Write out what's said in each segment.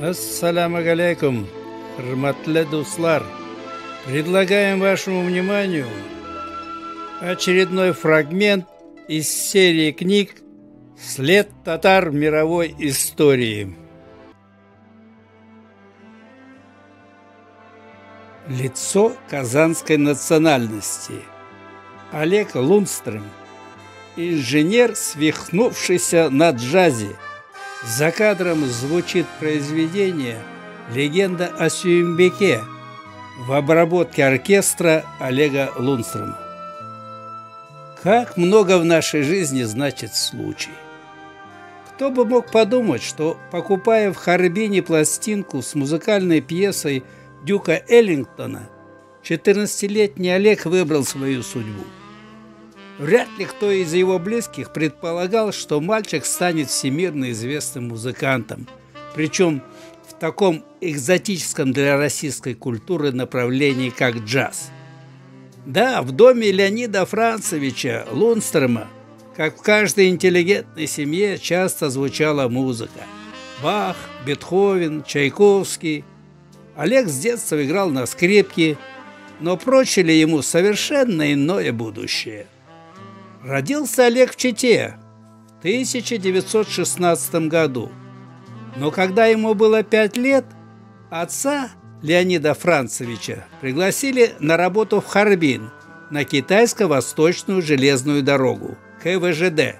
Ассаламу алейкум, хурматлы дуслар. Предлагаем вашему вниманию очередной фрагмент из серии книг «След татар в мировой истории». Лицо казанской национальности. Олег Лундстрем. Инженер, свихнувшийся на джазе. За кадром звучит произведение «Легенда о Сюембеке» в обработке оркестра Олега Лундстрема. Как много в нашей жизни значит случай. Кто бы мог подумать, что, покупая в Харбине пластинку с музыкальной пьесой Дюка Эллингтона, 14-летний Олег выбрал свою судьбу. Вряд ли кто из его близких предполагал, что мальчик станет всемирно известным музыкантом, причем в таком экзотическом для российской культуры направлении, как джаз. Да, в доме Леонида Францевича Лундстрема, как в каждой интеллигентной семье, часто звучала музыка. Бах, Бетховен, Чайковский. Олег с детства играл на скрипке, но прочили ему совершенно иное будущее. Родился Олег в Чите в 1916 году, но когда ему было 5 лет, отца Леонида Францевича пригласили на работу в Харбин на Китайско-Восточную железную дорогу, КВЖД,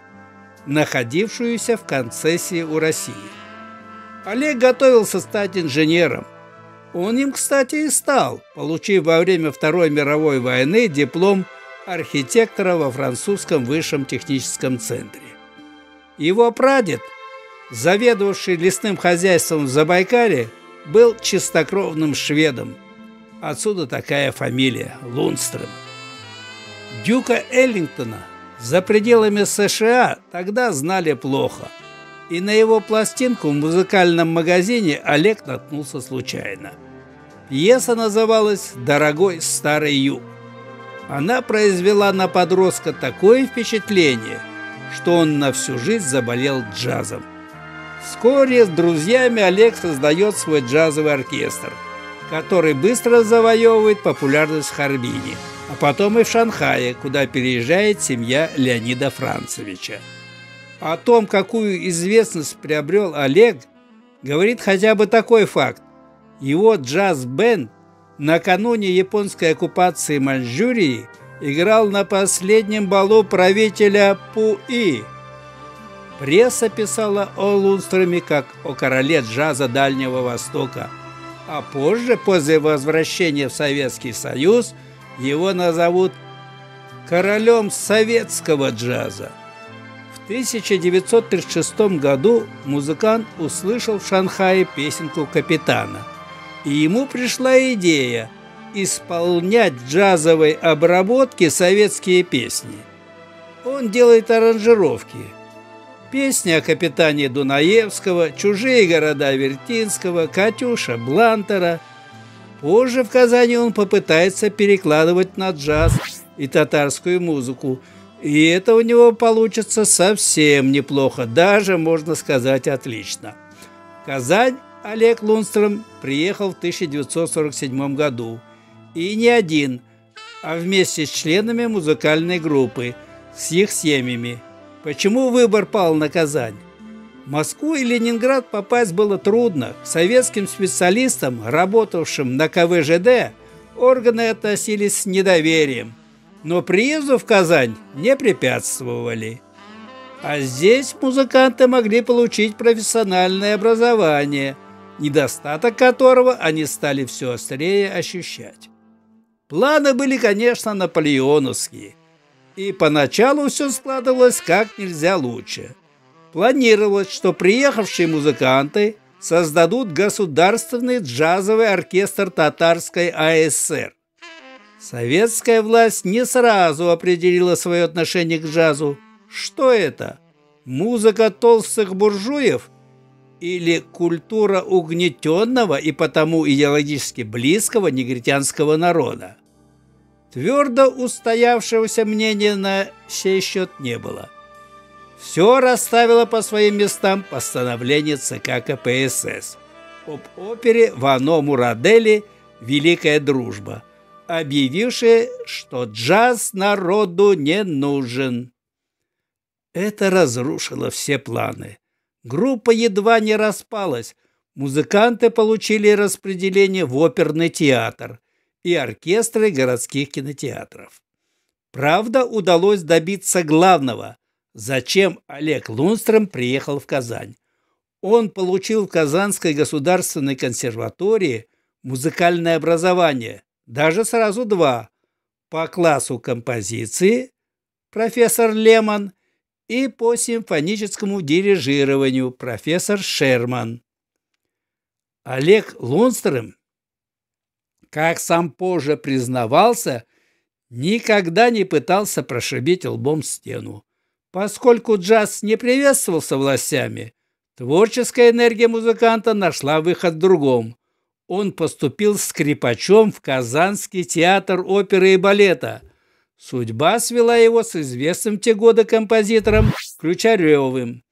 находившуюся в концессии у России. Олег готовился стать инженером. Он им, кстати, и стал, получив во время Второй мировой войны диплом архитектора во французском высшем техническом центре. Его прадед, заведовавший лесным хозяйством в Забайкалье, был чистокровным шведом. Отсюда такая фамилия – Лундстрем. Дюка Эллингтона за пределами США тогда знали плохо, и на его пластинку в музыкальном магазине Олег наткнулся случайно. Пьеса называлась «Дорогой старый юг». Она произвела на подростка такое впечатление, что он на всю жизнь заболел джазом. Вскоре с друзьями Олег создает свой джазовый оркестр, который быстро завоевывает популярность в Харбине, а потом и в Шанхае, куда переезжает семья Леонида Францевича. О том, какую известность приобрел Олег, говорит хотя бы такой факт. Его джаз-бенд накануне японской оккупации Маньчжурии играл на последнем балу правителя Пуи. Пресса писала о Лундстреме как о короле джаза Дальнего Востока, а позже, после возвращения в Советский Союз, его назовут королем советского джаза. В 1936 году музыкант услышал в Шанхае песенку «Капитана», и ему пришла идея исполнять в джазовой обработке советские песни. Он делает аранжировки. Песни о капитане Дунаевского, «Чужие города» Вертинского, «Катюша» Блантера. Позже в Казани он попытается перекладывать на джаз и татарскую музыку, и это у него получится совсем неплохо, даже, можно сказать, отлично. В Казань Олег Лундстрем приехал в 1947 году. И не один, а вместе с членами музыкальной группы, с их семьями. Почему выбор пал на Казань? В Москву и Ленинград попасть было трудно. К советским специалистам, работавшим на КВЖД, органы относились с недоверием. Но приезду в Казань не препятствовали. А здесь музыканты могли получить профессиональное образование, недостаток которого они стали все острее ощущать. Планы были, конечно, наполеоновские, и поначалу все складывалось как нельзя лучше. Планировалось, что приехавшие музыканты создадут государственный джазовый оркестр Татарской АСР. Советская власть не сразу определила свое отношение к джазу. Что это? Музыка толстых буржуев? Или культура угнетенного и потому идеологически близкого негритянского народа? Твердо устоявшегося мнения на сей счет не было. Все расставило по своим местам постановление ЦК КПСС. об опере Вано Мураделли «Великая дружба», объявившее, что джаз народу не нужен. Это разрушило все планы. Группа едва не распалась. Музыканты получили распределение в оперный театр и оркестры городских кинотеатров. Правда, удалось добиться главного, зачем Олег Лундстрем приехал в Казань. Он получил в Казанской государственной консерватории музыкальное образование, даже сразу два, по классу композиции профессор Лемон и по симфоническому дирижированию профессор Шерман. Олег Лундстрем, как сам позже признавался, никогда не пытался прошибить лбом стену. Поскольку джаз не приветствовался властями, творческая энергия музыканта нашла выход в другом. Он поступил скрипачом в Казанский театр оперы и балета. Судьба свела его с известным в те годы композитором Ключаревым,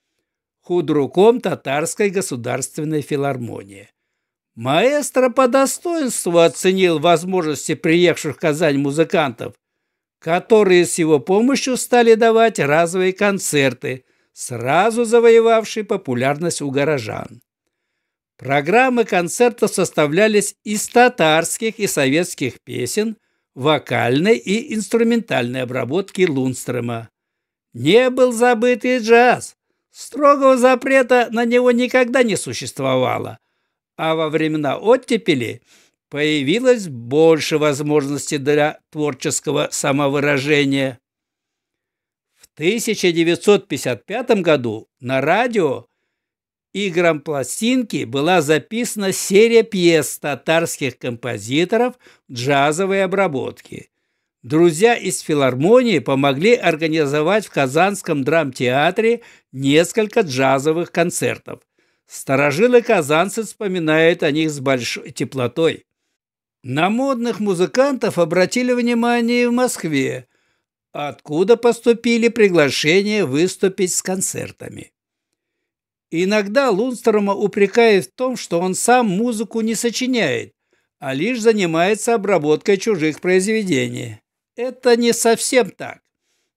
худруком Татарской государственной филармонии. Маэстро по достоинству оценил возможности приехавших в Казань музыкантов, которые с его помощью стали давать разовые концерты, сразу завоевавшие популярность у горожан. Программы концертов составлялись из татарских и советских песен, вокальной и инструментальной обработки Лундстрема. Не был забыт и джаз. Строгого запрета на него никогда не существовало, а во времена оттепели появилось больше возможностей для творческого самовыражения. В 1955 году на радио «Играм пластинки» была записана серия пьес татарских композиторов в джазовой обработке. Друзья из филармонии помогли организовать в Казанском драмтеатре несколько джазовых концертов. Старожилы-казанцы вспоминают о них с большой теплотой. На модных музыкантов обратили внимание в Москве, откуда поступили приглашения выступить с концертами. Иногда Лундстрема упрекают в том, что он сам музыку не сочиняет, а лишь занимается обработкой чужих произведений. Это не совсем так.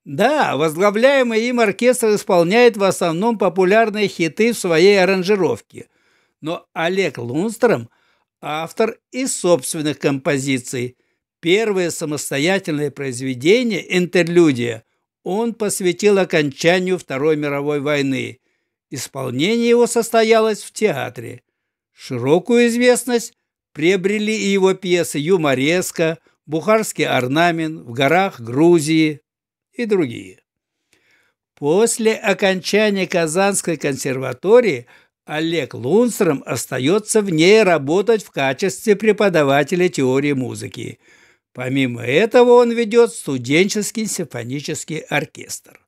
Да, возглавляемый им оркестр исполняет в основном популярные хиты в своей аранжировке, но Олег Лундстрем – автор и собственных композиций. Первое самостоятельное произведение «Интерлюдия» он посвятил окончанию Второй мировой войны. Исполнение его состоялось в театре. Широкую известность приобрели и его пьесы «Юмореска», «Бухарский орнамент», «В горах Грузии» и другие. После окончания Казанской консерватории Олег Лундстрем остается в ней работать в качестве преподавателя теории музыки. Помимо этого он ведет студенческий симфонический оркестр.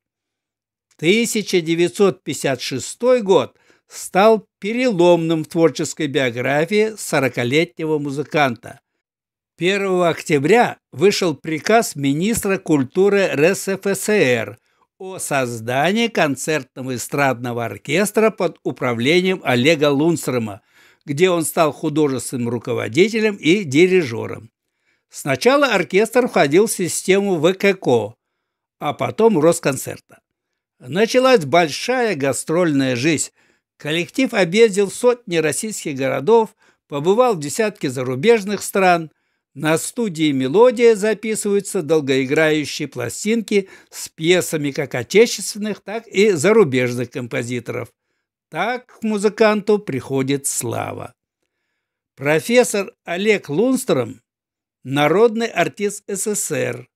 1956 год стал переломным в творческой биографии 40-летнего музыканта. 1 октября вышел приказ министра культуры РСФСР о создании концертного эстрадного оркестра под управлением Олега Лундстрема, где он стал художественным руководителем и дирижером. Сначала оркестр входил в систему ВККО, а потом Росконцерта. Началась большая гастрольная жизнь. Коллектив объездил сотни российских городов, побывал в десятке зарубежных стран. На студии «Мелодия» записываются долгоиграющие пластинки с пьесами как отечественных, так и зарубежных композиторов. Так к музыканту приходит слава. Профессор Олег Лундстрем – народный артист СССР,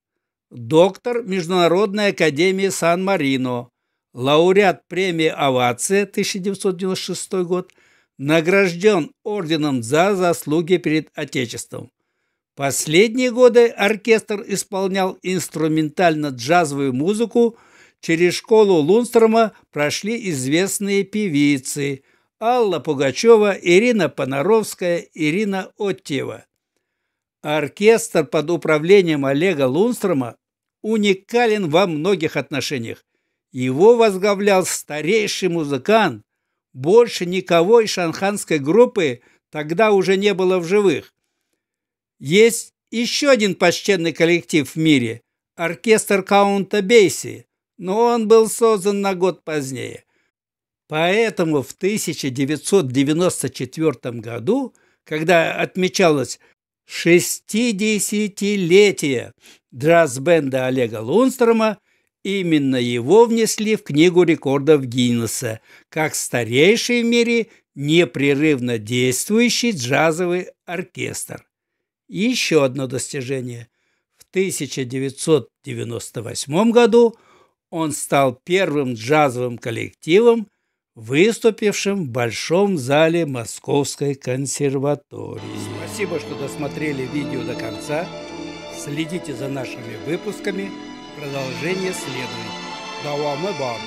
доктор Международной академии Сан-Марино, лауреат премии «Овация» 1996 год, награжден орденом за заслуги перед Отечеством. Последние годы оркестр исполнял инструментально-джазовую музыку. Через школу Лундстрема прошли известные певицы Алла Пугачева, Ирина Понаровская, Ирина Оттьева. Оркестр под управлением Олега Лундстрема уникален во многих отношениях. Его возглавлял старейший музыкант. Больше никого из шанханской группы тогда уже не было в живых. Есть еще один почтенный коллектив в мире – оркестр Каунта Бейси, но он был создан на год позднее. Поэтому в 1994 году, когда отмечалось 60-летие джаз-бенда Олега Лундстрома, именно его внесли в Книгу рекордов Гиннесса как старейший в мире непрерывно действующий джазовый оркестр. И еще одно достижение. В 1998 году он стал первым джазовым коллективом, выступившим в Большом зале Московской консерватории. Спасибо, что досмотрели видео до конца. Следите за нашими выпусками. Продолжение следует. Давамы бар.